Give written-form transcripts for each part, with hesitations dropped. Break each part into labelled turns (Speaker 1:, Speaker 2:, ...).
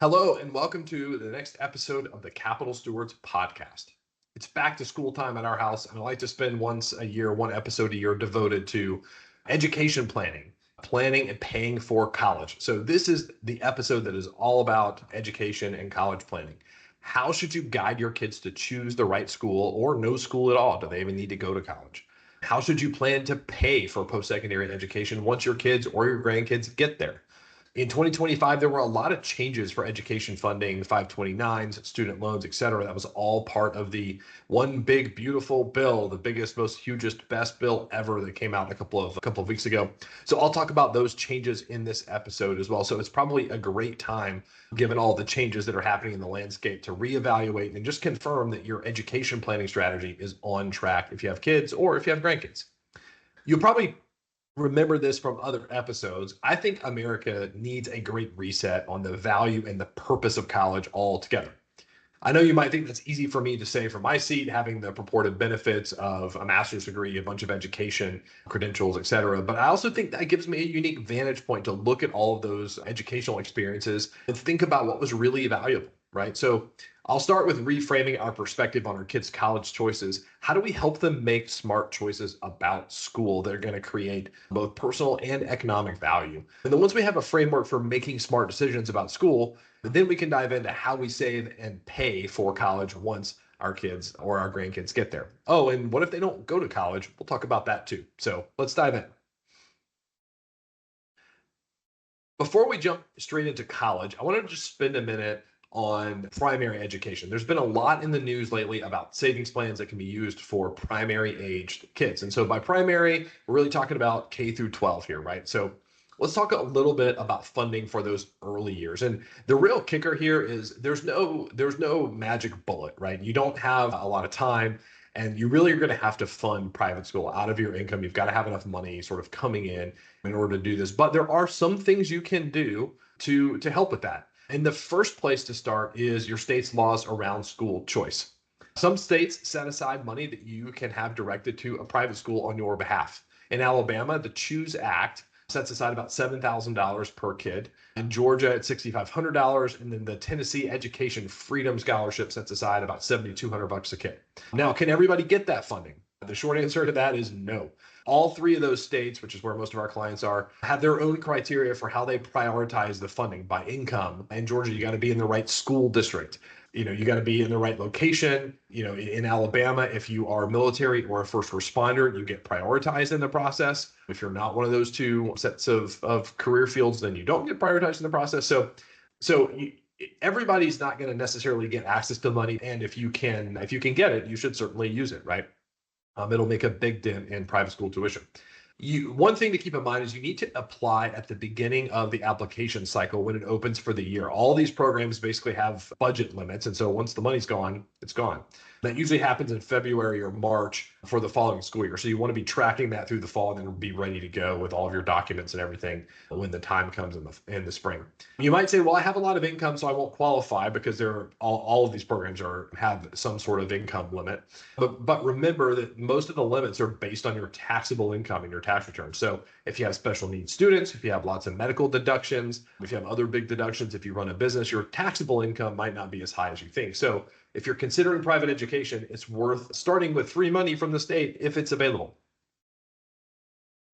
Speaker 1: Hello, and welcome to the next episode of the Capital Stewards podcast. It's back to school time at our house, and I like to spend once a year, one episode a year devoted to education planning, planning and paying for college. So, this is the episode that is all about education and college planning. How should you guide your kids to choose the right school or no school at all? Do they even need to go to college? How should you plan to pay for post secondary education once your kids or your grandkids get there? In 2025, there were a lot of changes for education funding, 529s, student loans, et cetera. That was all part of the one big, beautiful bill, the biggest, most hugest, best bill ever that came out a couple of weeks ago. So I'll talk about those changes in this episode as well. So it's probably a great time, given all the changes that are happening in the landscape, to reevaluate and just confirm that your education planning strategy is on track if you have kids or if you have grandkids. You'll probably remember this from other episodes. I think America needs a great reset on the value and the purpose of college altogether. I know you might think that's easy for me to say from my seat, having the purported benefits of a master's degree, a bunch of education, credentials, et cetera. But I also think that gives me a unique vantage point to look at all of those educational experiences and think about what was really valuable, right? So I'll start with reframing our perspective on our kids' college choices. How do we help them make smart choices about school that are going to create both personal and economic value? And then once we have a framework for making smart decisions about school, then we can dive into how we save and pay for college once our kids or our grandkids get there. Oh, and what if they don't go to college? We'll talk about that too. So let's dive in. Before we jump straight into college, I want to just spend a minute on primary education. There's been a lot in the news lately about savings plans that can be used for primary aged kids. And so by primary, we're really talking about K through 12 here, right? So let's talk a little bit about funding for those early years. And the real kicker here is there's no magic bullet, right? You don't have a lot of time, and you really are going to have to fund private school out of your income. You've got to have enough money sort of coming in order to do this. But there are some things you can do to help with that. And the first place to start is your state's laws around school choice. Some states set aside money that you can have directed to a private school on your behalf. In Alabama, the Choose Act sets aside about $7,000 per kid. In Georgia, it's $6,500, and then the Tennessee Education Freedom Scholarship sets aside about $7,200 a kid. Now, can everybody get that funding? The short answer to that is no. All three of those states, which is where most of our clients are, have their own criteria for how they prioritize the funding by income. In Georgia, you got to be in the right school district. You got to be in the right location. In Alabama, if you are military or a first responder, you get prioritized in the process. If you're not one of those two sets of career fields, then you don't get prioritized in the process. So everybody's not going to necessarily get access to money. And if you can get it, you should certainly use it, right? It'll make a big dent in private school tuition. One thing to keep in mind is you need to apply at the beginning of the application cycle when it opens for the year. All these programs basically have budget limits. And so once the money's gone, it's gone. That usually happens in February or March for the following school year. So you want to be tracking that through the fall and then be ready to go with all of your documents and everything when the time comes in the spring. You might say, well, I have a lot of income, so I won't qualify because all of these programs have some sort of income limit. But remember that most of the limits are based on your taxable income and your tax return. So if you have special needs students, if you have lots of medical deductions, if you have other big deductions, if you run a business, your taxable income might not be as high as you think. So if you're considering private education, it's worth starting with free money from the state if it's available.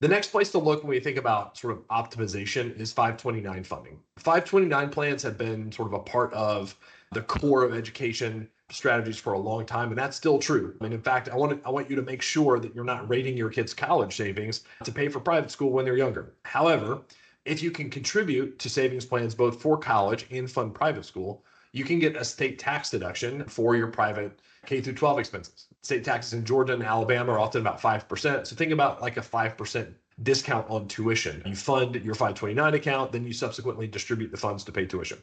Speaker 1: The next place to look when we think about sort of optimization is 529 funding. 529 plans have been sort of a part of the core of education strategies for a long time, and that's still true. I mean, in fact, I want you to make sure that you're not raiding your kids' college savings to pay for private school when they're younger. However, if you can contribute to savings plans both for college and fund private school, you can get a state tax deduction for your private K through 12 expenses. State taxes in Georgia and Alabama are often about 5%. So think about like a 5% discount on tuition. You fund your 529 account, then you subsequently distribute the funds to pay tuition.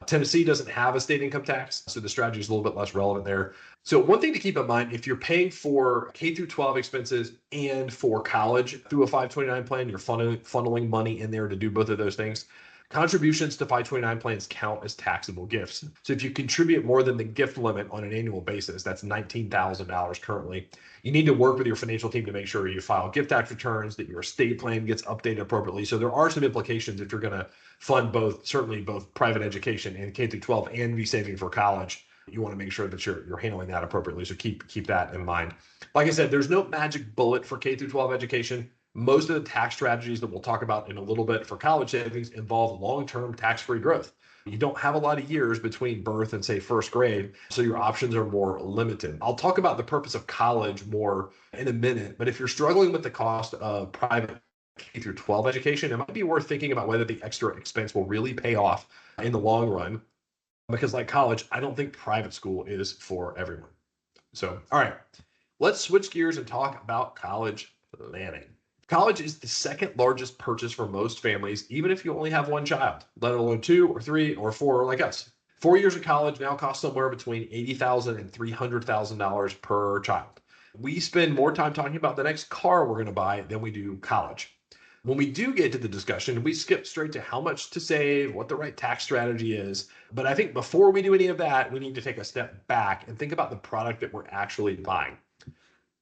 Speaker 1: Tennessee doesn't have a state income tax, so the strategy is a little bit less relevant there. So one thing to keep in mind, if you're paying for K through 12 expenses and for college through a 529 plan, you're funneling money in there to do both of those things. Contributions to 529 plans count as taxable gifts. So if you contribute more than the gift limit on an annual basis, that's $19,000 currently, you need to work with your financial team to make sure you file gift tax returns, that your estate plan gets updated appropriately. So there are some implications if you're going to fund certainly both private education and K through 12 and be saving for college. You want to make sure that you're handling that appropriately. So keep that in mind. Like I said, there's no magic bullet for K through 12 education. Most of the tax strategies that we'll talk about in a little bit for college savings involve long-term tax-free growth. You don't have a lot of years between birth and say first grade, so your options are more limited. I'll talk about the purpose of college more in a minute, but if you're struggling with the cost of private K through 12 education, it might be worth thinking about whether the extra expense will really pay off in the long run. Because like college, I don't think private school is for everyone. So, all right, let's switch gears and talk about college planning. College is the second largest purchase for most families, even if you only have one child, let alone 2 or 3 or 4 like us. 4 years of college now costs somewhere between $80,000 and $300,000 per child. We spend more time talking about the next car we're going to buy than we do college. When we do get to the discussion, we skip straight to how much to save, what the right tax strategy is. But I think before we do any of that, we need to take a step back and think about the product that we're actually buying.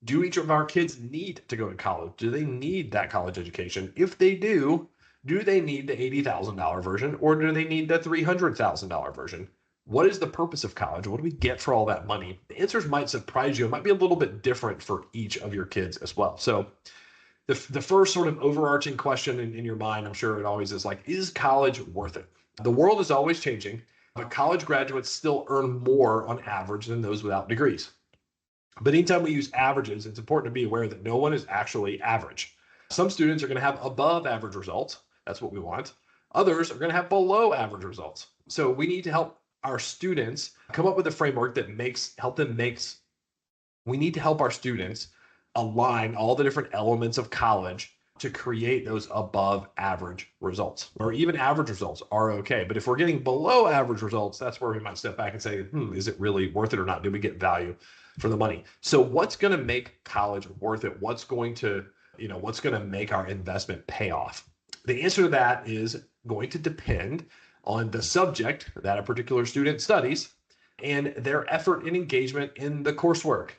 Speaker 1: Do each of our kids need to go to college? Do they need that college education? If they do they need the $80,000 version or do they need the $300,000 version? What is the purpose of college? What do we get for all that money? The answers might surprise you. It might be a little bit different for each of your kids as well. So the first sort of overarching question in your mind, I'm sure it always is like, is college worth it? The world is always changing, but college graduates still earn more on average than those without degrees. But anytime we use averages, it's important to be aware that no one is actually average. Some students are going to have above average results. That's what we want. Others are going to have below average results. So we need to help our students come up with a framework that we need to help our students align all the different elements of college to create those above average results, or even average results are okay. But if we're getting below average results, that's where we might step back and say, is it really worth it or not? Do we get value for the money? So what's going to make college worth it? What's going to make our investment pay off? The answer to that is going to depend on the subject that a particular student studies and their effort and engagement in the coursework.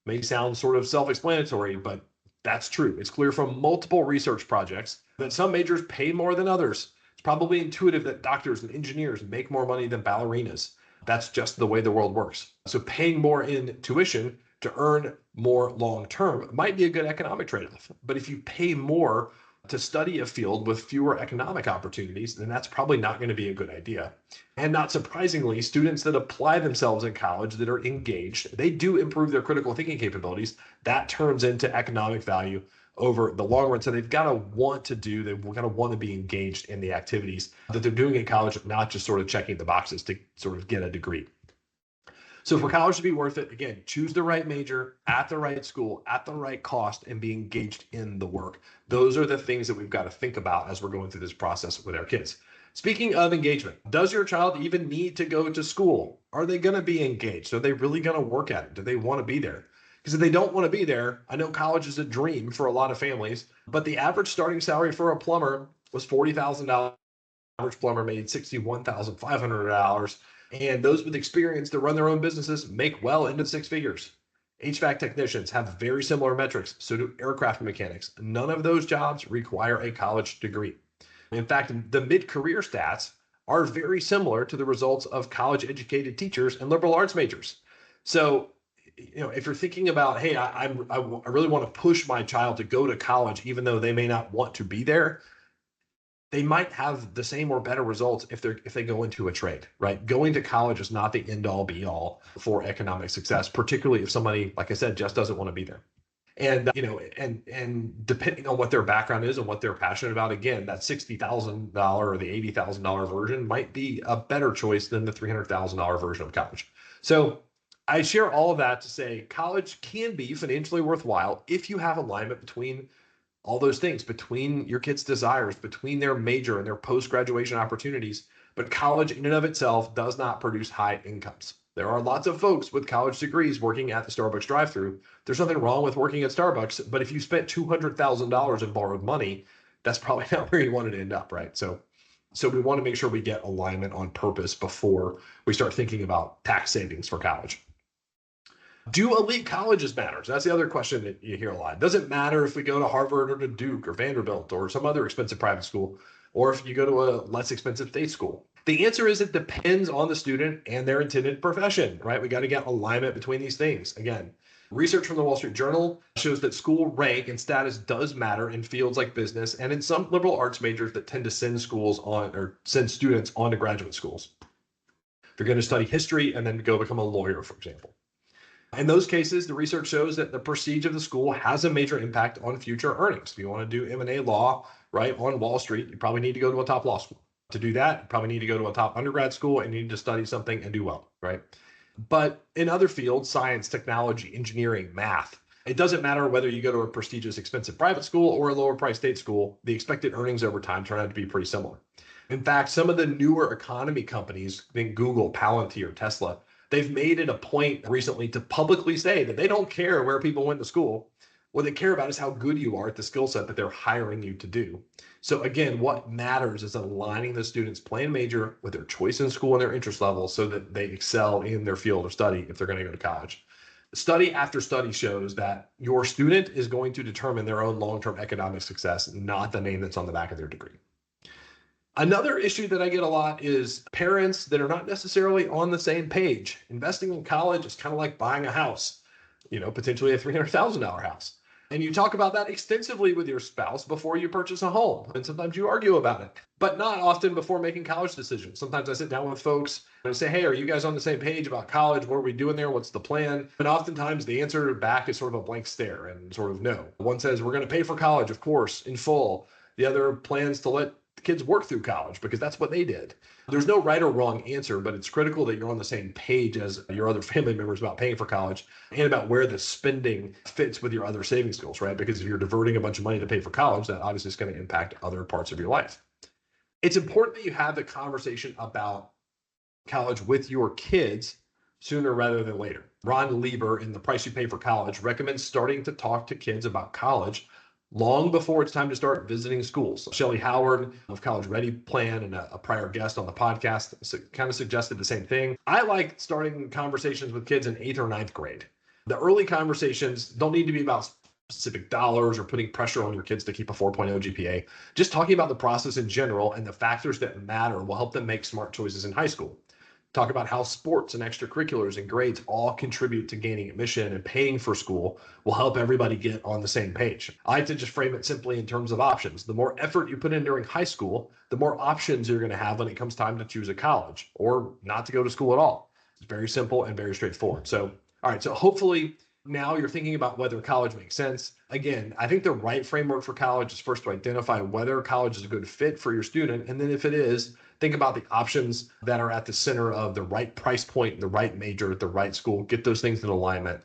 Speaker 1: May sound sort of self-explanatory, but that's true. It's clear from multiple research projects that some majors pay more than others. It's probably intuitive that doctors and engineers make more money than ballerinas. That's just the way the world works. So paying more in tuition to earn more long-term might be a good economic trade-off. But if you pay more to study a field with fewer economic opportunities, then that's probably not going to be a good idea. And not surprisingly, students that apply themselves in college that are engaged, they do improve their critical thinking capabilities. That turns into economic value over the long run. So they've got to want to be engaged in the activities that they're doing in college, not just sort of checking the boxes to sort of get a degree. So for college to be worth it, again, choose the right major at the right school, at the right cost, and be engaged in the work. Those are the things that we've got to think about as we're going through this process with our kids. Speaking of engagement, does your child even need to go to school? Are they going to be engaged? Are they really going to work at it? Do they want to be there? Because if they don't want to be there, I know college is a dream for a lot of families, but the average starting salary for a plumber was $40,000. Average plumber made $61,500. And those with experience to run their own businesses make well into 6 figures. HVAC technicians have very similar metrics, so do aircraft mechanics. None of those jobs require a college degree. In fact, the mid-career stats are very similar to the results of college-educated teachers and liberal arts majors. So, if you're thinking about, hey, I really want to push my child to go to college, even though they may not want to be there, they might have the same or better results if they go into a trade, right? Going to college is not the end all be all for economic success, particularly if somebody, like I said, just doesn't want to be there. And, and depending on what their background is and what they're passionate about, again, that $60,000 or the $80,000 version might be a better choice than the $300,000 version of college. So I share all of that to say college can be financially worthwhile if you have alignment between all those things, between your kids' desires, between their major and their post-graduation opportunities. But college in and of itself does not produce high incomes. There are lots of folks with college degrees working at the Starbucks drive-thru. There's nothing wrong with working at Starbucks, but if you spent $200,000 in borrowed money, that's probably not where you wanted to end up, right? So So we want to make sure we get alignment on purpose before we start thinking about tax savings for college. Do elite colleges matter? So that's the other question that you hear a lot. Does it matter if we go to Harvard or to Duke or Vanderbilt or some other expensive private school, or if you go to a less expensive state school? The answer is it depends on the student and their intended profession, right? We got to get alignment between these things. Again, research from the Wall Street Journal shows that school rank and status does matter in fields like business and in some liberal arts majors that tend to send schools on or send students on to graduate schools. If you're going to study history and then go become a lawyer, for example. In those cases, the research shows that the prestige of the school has a major impact on future earnings. If you want to do M&A law, right, on Wall Street, you probably need to go to a top law school. To do that, you probably need to go to a top undergrad school and you need to study something and do well, right? But in other fields, science, technology, engineering, math, it doesn't matter whether you go to a prestigious, expensive private school or a lower price state school, the expected earnings over time turn out to be pretty similar. In fact, some of the newer economy companies, think Google, Palantir, Tesla, they've made it a point recently to publicly say that they don't care where people went to school. What they care about is how good you are at the skill set that they're hiring you to do. So again, what matters is aligning the student's planned major with their choice in school and their interest level so that they excel in their field of study if they're going to go to college. Study after study shows that your student is going to determine their own long-term economic success, not the name that's on the back of their degree. Another issue that I get a lot is parents that are not necessarily on the same page. Investing in college is kind of like buying a house, potentially a $300,000 house. And you talk about that extensively with your spouse before you purchase a home. And sometimes you argue about it, but not often before making college decisions. Sometimes I sit down with folks and I say, hey, are you guys on the same page about college? What are we doing there? What's the plan? And oftentimes the answer back is sort of a blank stare and sort of no. One says, we're going to pay for college, of course, in full. The other plans to let kids work through college because that's what they did. There's no right or wrong answer, but it's critical that you're on the same page as your other family members about paying for college and about where the spending fits with your other savings goals, right? Because if you're diverting a bunch of money to pay for college, that obviously is going to impact other parts of your life. It's important that you have the conversation about college with your kids sooner rather than later. Ron Lieber in The Price You Pay for College recommends starting to talk to kids about college long before it's time to start visiting schools. Shelley Howard of College Ready Plan and a prior guest on the podcast kind of suggested the same thing. I like starting conversations with kids in 8th or 9th grade. The early conversations don't need to be about specific dollars or putting pressure on your kids to keep a 4.0 GPA. Just talking about the process in general and the factors that matter will help them make smart choices in high school. Talk about how sports and extracurriculars and grades all contribute to gaining admission and paying for school will help everybody get on the same page. I like to just frame it simply in terms of options. The more effort you put in during high school, the more options you're going to have when it comes time to choose a college or not to go to school at all. It's very simple and very straightforward. So, all right. So hopefully now you're thinking about whether college makes sense. Again, I think the right framework for college is first to identify whether college is a good fit for your student. And then if it is, think about the options that are at the center of the right price point, the right major at the right school. Get those things in alignment,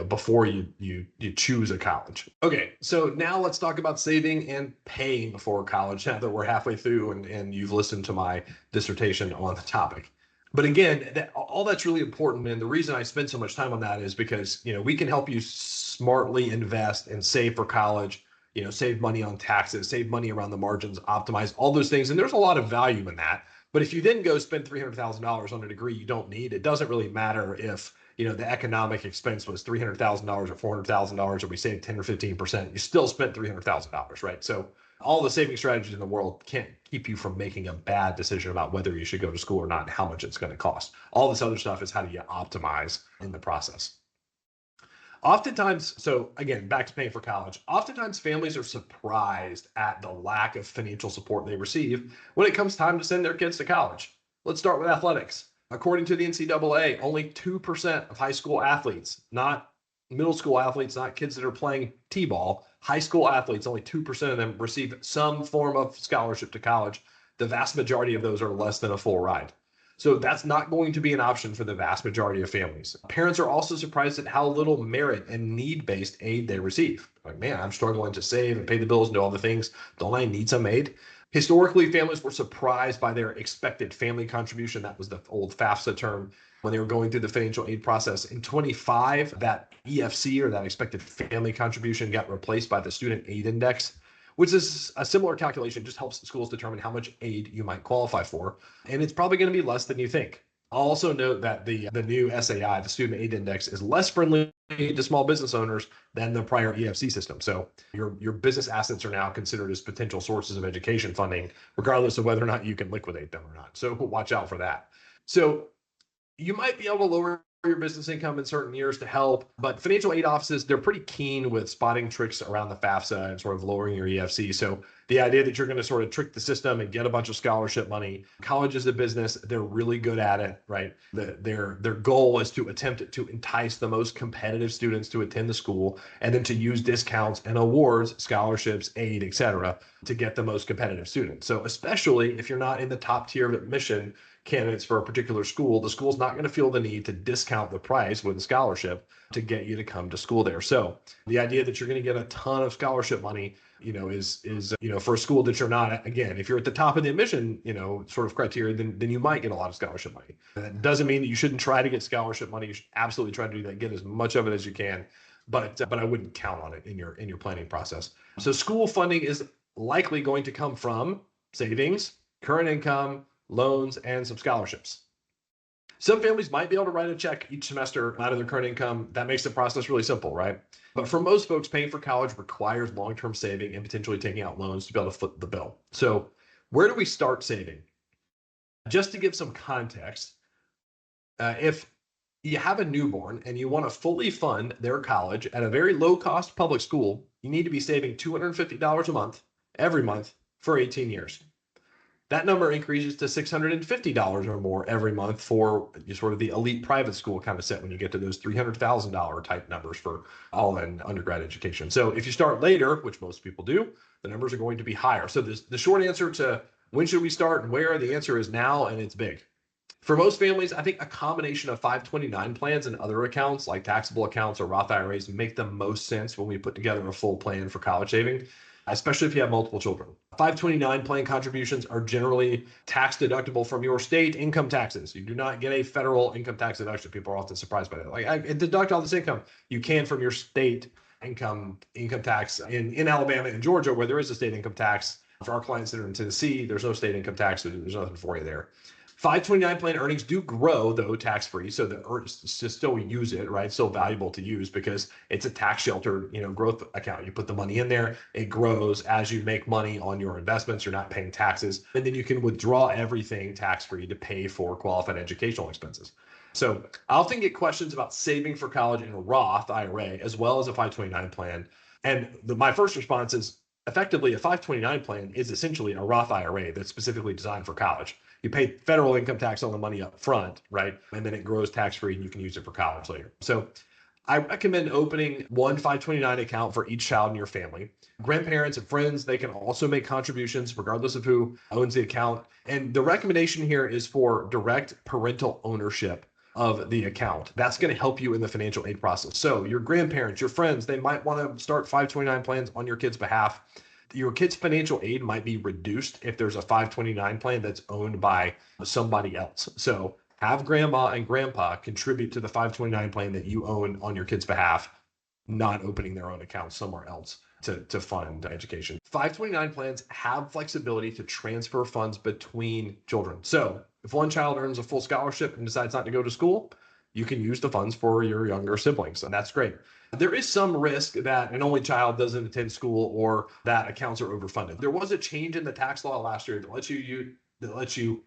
Speaker 1: before you choose a college. Okay, so now let's talk about saving and paying before college now that we're halfway through and you've listened to my dissertation on the topic. But again, all that's really important. And the reason I spend so much time on that is because, we can help you smartly invest and save for college, save money on taxes, save money around the margins, optimize all those things. And there's a lot of value in that. But if you then go spend $300,000 on a degree you don't need, it doesn't really matter if, the economic expense was $300,000 or $400,000 or we saved 10 or 15%, you still spent $300,000, right? So all the saving strategies in the world can't keep you from making a bad decision about whether you should go to school or not and how much it's going to cost. All this other stuff is how do you optimize in the process. Oftentimes, so again, back to paying for college, oftentimes families are surprised at the lack of financial support they receive when it comes time to send their kids to college. Let's start with athletics. According to the NCAA, only 2% of high school athletes, not middle school athletes, not kids that are playing t-ball, high school athletes, only 2% of them receive some form of scholarship to college. The vast majority of those are less than a full ride. So that's not going to be an option for the vast majority of families. Parents are also surprised at how little merit and need-based aid they receive. Like, man, I'm struggling to save and pay the bills and do all the things. Don't I need some aid? Historically, families were surprised by their expected family contribution. That was the old FAFSA term when they were going through the financial aid process. In 25, that EFC or that expected family contribution got replaced by the student aid index, which is a similar calculation, just helps schools determine how much aid you might qualify for. And it's probably going to be less than you think. I'll also note that the new SAI, the Student Aid Index, is less friendly to small business owners than the prior EFC system. So your business assets are now considered as potential sources of education funding, regardless of whether or not you can liquidate them or not. So watch out for that. So you might be able to lower your business income in certain years to help, but financial aid offices, they're pretty keen with spotting tricks around the FAFSA and sort of lowering your EFC. So the idea that you're going to sort of trick the system and get a bunch of scholarship money, college is a business, they're really good at it, right? Their goal is to attempt to entice the most competitive students to attend the school and then to use discounts and awards, scholarships, aid, etc., to get the most competitive students. So especially if you're not in the top tier of admission candidates for a particular school, the school's not going to feel the need to discount the price with a scholarship to get you to come to school there. So the idea that you're going to get a ton of scholarship money, is for a school that you're not, again, if you're at the top of the admission, sort of criteria, then you might get a lot of scholarship money. That doesn't mean that you shouldn't try to get scholarship money. You should absolutely try to do that, get as much of it as you can, but I wouldn't count on it in your planning process. So school funding is likely going to come from savings, current income, loans, and some scholarships. Some families might be able to write a check each semester out of their current income. That makes the process really simple, right? But for most folks, paying for college requires long-term saving and potentially taking out loans to be able to foot the bill. So where do we start saving? Just to give some context, if you have a newborn and you want to fully fund their college at a very low-cost public school, you need to be saving $250 a month, every month, for 18 years. That number increases to $650 or more every month for sort of the elite private school kind of set when you get to those $300,000 type numbers for all-in undergrad education. So if you start later, which most people do, the numbers are going to be higher. So the short answer to when should we start and where, the answer is now, and it's big. For most families, I think a combination of 529 plans and other accounts like taxable accounts or Roth IRAs make the most sense when we put together a full plan for college saving, especially if you have multiple children. 529 plan contributions are generally tax deductible from your state income taxes. You do not get a federal income tax deduction. People are often surprised by that. Like, I deduct all this income. You can from your state income tax in Alabama and Georgia, where there is a state income tax. For our clients that are in Tennessee, there's no state income tax, so there's nothing for you there. 529 plan earnings do grow, though, tax-free. So the earnings to still use it, right? Still valuable to use because it's a tax sheltered, growth account. You put the money in there, it grows as you make money on your investments. You're not paying taxes. And then you can withdraw everything tax-free to pay for qualified educational expenses. So I often get questions about saving for college in a Roth IRA, as well as a 529 plan. And my first response is, effectively, a 529 plan is essentially a Roth IRA that's specifically designed for college. You pay federal income tax on the money up front, right? And then it grows tax-free and you can use it for college later. So I recommend opening one 529 account for each child in your family. Grandparents and friends, they can also make contributions regardless of who owns the account. And the recommendation here is for direct parental ownership of the account. That's going to help you in the financial aid process. So your grandparents, your friends, they might want to start 529 plans on your kid's behalf. Your kid's financial aid might be reduced if there's a 529 plan that's owned by somebody else. So have grandma and grandpa contribute to the 529 plan that you own on your kid's behalf, not opening their own account somewhere else to fund education. 529 plans have flexibility to transfer funds between children. So if one child earns a full scholarship and decides not to go to school, you can use the funds for your younger siblings, and that's great. There is some risk that an only child doesn't attend school or that accounts are overfunded. There was a change in the tax law last year that lets you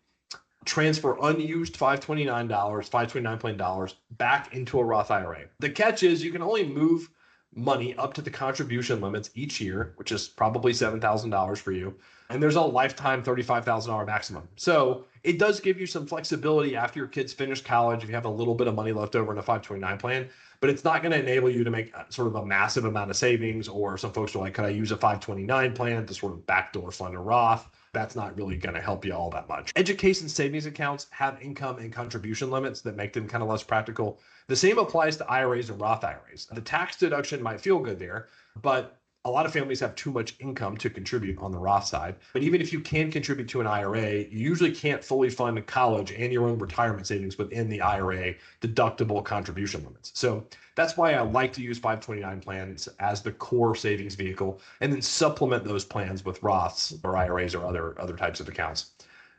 Speaker 1: transfer unused $529 plan dollars back into a Roth IRA. The catch is you can only move money up to the contribution limits each year, which is probably $7,000 for you. And there's a lifetime $35,000 maximum. So it does give you some flexibility after your kids finish college if you have a little bit of money left over in a 529 plan, but it's not going to enable you to make sort of a massive amount of savings. Or some folks are like, could I use a 529 plan to sort of backdoor fund a Roth? That's not really going to help you all that much. Education savings accounts have income and contribution limits that make them kind of less practical. The same applies to IRAs and Roth IRAs. The tax deduction might feel good there, but A lot of families have too much income to contribute on the Roth side. But even if you can contribute to an IRA, you usually can't fully fund college and your own retirement savings within the IRA deductible contribution limits. So that's why I like to use 529 plans as the core savings vehicle and then supplement those plans with Roths or IRAs or other types of accounts.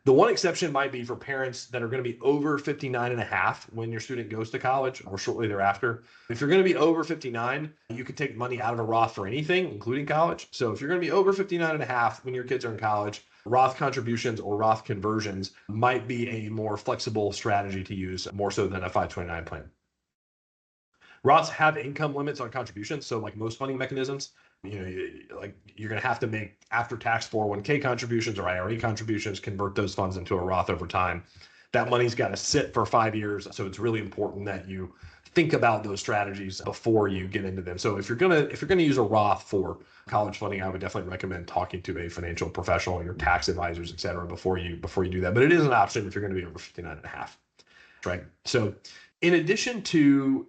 Speaker 1: The one exception might be for parents that are going to be over 59 and a half when your student goes to college or shortly thereafter. If you're going to be over 59, you can take money out of a Roth for anything, including college. So if you're going to be over 59 and a half when your kids are in college, Roth contributions or Roth conversions might be a more flexible strategy to use more so than a 529 plan. Roths have income limits on contributions. So like most funding mechanisms, you're going to have to make after-tax 401k contributions or IRA contributions, convert those funds into a Roth over time. That money's got to sit for 5 years. So it's really important that you think about those strategies before you get into them. So if you're gonna use a Roth for college funding, I would definitely recommend talking to a financial professional, your tax advisors, et cetera, before you do that. But it is an option if you're going to be over 59 and a half, right? So in addition to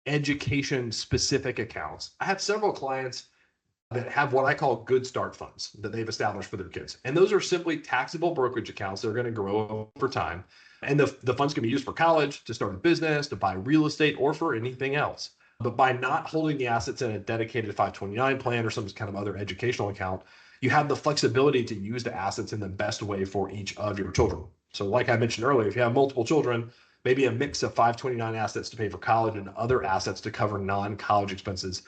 Speaker 1: education specific accounts, I have several clients that have what I call good start funds that they've established for their kids. And those are simply taxable brokerage accounts that are going to grow over time. And the funds can be used for college, to start a business, to buy real estate, or for anything else. But by not holding the assets in a dedicated 529 plan or some kind of other educational account, you have the flexibility to use the assets in the best way for each of your children. So like I mentioned earlier, if you have multiple children, maybe a mix of 529 assets to pay for college and other assets to cover non-college expenses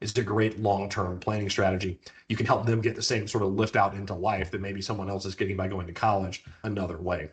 Speaker 1: is a great long-term planning strategy. You can help them get the same sort of lift out into life that maybe someone else is getting by going to college another way.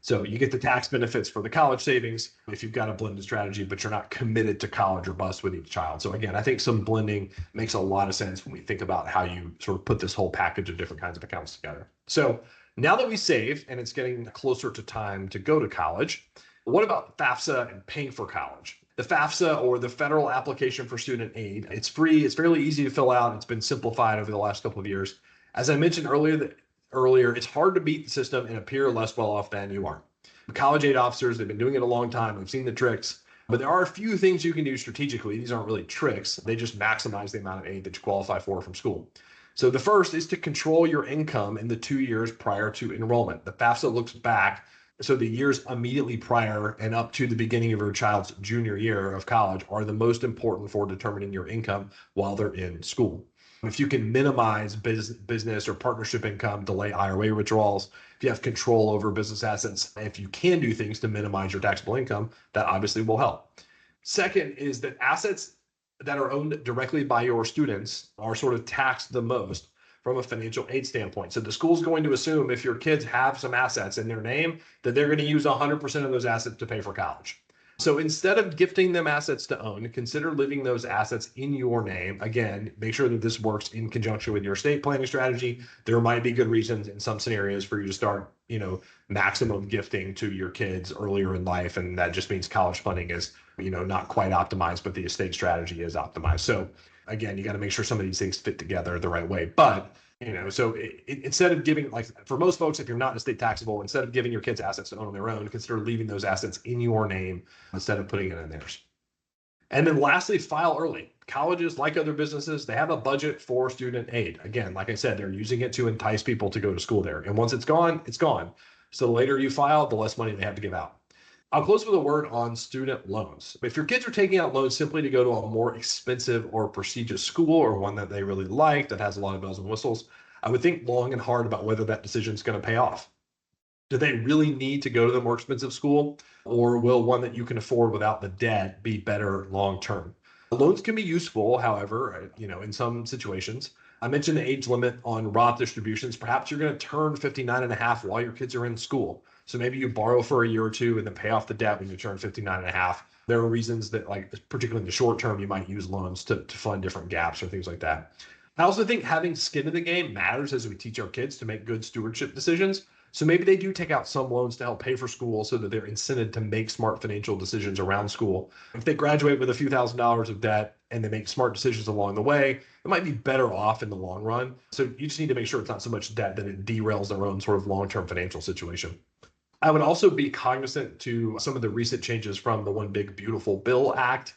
Speaker 1: So you get the tax benefits for the college savings if you've got a blended strategy, but you're not committed to college or bust with each child. So again, I think some blending makes a lot of sense when we think about how you sort of put this whole package of different kinds of accounts together. So now that we save and it's getting closer to time to go to college, what about FAFSA and paying for college? The FAFSA, or the Federal Application for Student Aid, it's free. It's fairly easy to fill out. It's been simplified over the last couple of years. As I mentioned earlier, it's hard to beat the system and appear less well off than you are. College aid officers, they've been doing it a long time. We've seen the tricks, but there are a few things you can do strategically. These aren't really tricks. They just maximize the amount of aid that you qualify for from school. So the first is to control your income in the 2 years prior to enrollment. The FAFSA looks back. So the years immediately prior and up to the beginning of your child's junior year of college are the most important for determining your income while they're in school. If you can minimize business or partnership income, delay IRA withdrawals, if you have control over business assets, if you can do things to minimize your taxable income, that obviously will help. Second is that assets that are owned directly by your students are sort of taxed the most from a financial aid standpoint. So the school's going to assume if your kids have some assets in their name, that they're going to use 100% of those assets to pay for college. So instead of gifting them assets to own, consider living those assets in your name. Again, make sure that this works in conjunction with your estate planning strategy. There might be good reasons in some scenarios for you to start, maximum gifting to your kids earlier in life. And that just means college funding is, not quite optimized, but the estate strategy is optimized. So again, you got to make sure some of these things fit together the right way. But, instead of giving, like for most folks, if you're not estate taxable, instead of giving your kids assets to own on their own, consider leaving those assets in your name instead of putting it in theirs. And then lastly, file early. Colleges, like other businesses, they have a budget for student aid. Again, like I said, they're using it to entice people to go to school there. And once it's gone, it's gone. So the later you file, the less money they have to give out. I'll close with a word on student loans. If your kids are taking out loans simply to go to a more expensive or prestigious school or one that they really like that has a lot of bells and whistles, I would think long and hard about whether that decision is going to pay off. Do they really need to go to the more expensive school, or will one that you can afford without the debt be better long term? Loans can be useful, however, in some situations. I mentioned the age limit on Roth distributions. Perhaps you're going to turn 59 and a half while your kids are in school. So maybe you borrow for a year or two and then pay off the debt when you turn 59 and a half. There are reasons that, like, particularly in the short term, you might use loans to fund different gaps or things like that. I also think having skin in the game matters as we teach our kids to make good stewardship decisions. So maybe they do take out some loans to help pay for school so that they're incented to make smart financial decisions around school. If they graduate with a few $1,000s of debt and they make smart decisions along the way, it might be better off in the long run. So you just need to make sure it's not so much debt that it derails their own sort of long-term financial situation. I would also be cognizant to some of the recent changes from the One Big Beautiful Bill Act.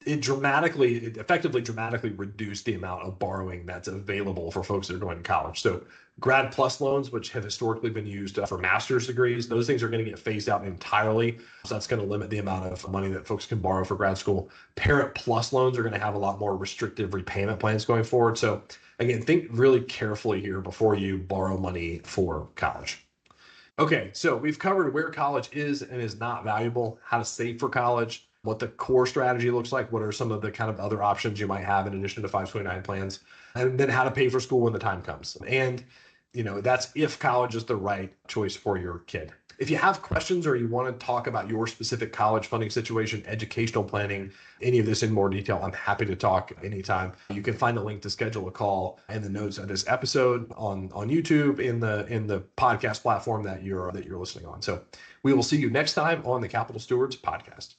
Speaker 1: It effectively dramatically reduced the amount of borrowing that's available for folks that are going to college. So grad plus loans, which have historically been used for master's degrees, those things are going to get phased out entirely. So that's going to limit the amount of money that folks can borrow for grad school. Parent plus loans are going to have a lot more restrictive repayment plans going forward. So again, think really carefully here before you borrow money for college. Okay, so we've covered where college is and is not valuable, how to save for college, what the core strategy looks like, what are some of the kind of other options you might have in addition to 529 plans, and then how to pay for school when the time comes. And, that's if college is the right choice for your kid. If you have questions or you want to talk about your specific college funding situation, educational planning, any of this in more detail, I'm happy to talk anytime. You can find a link to schedule a call in the notes of this episode on YouTube in the podcast platform that you're listening on. So we will see you next time on the Capital Stewards podcast.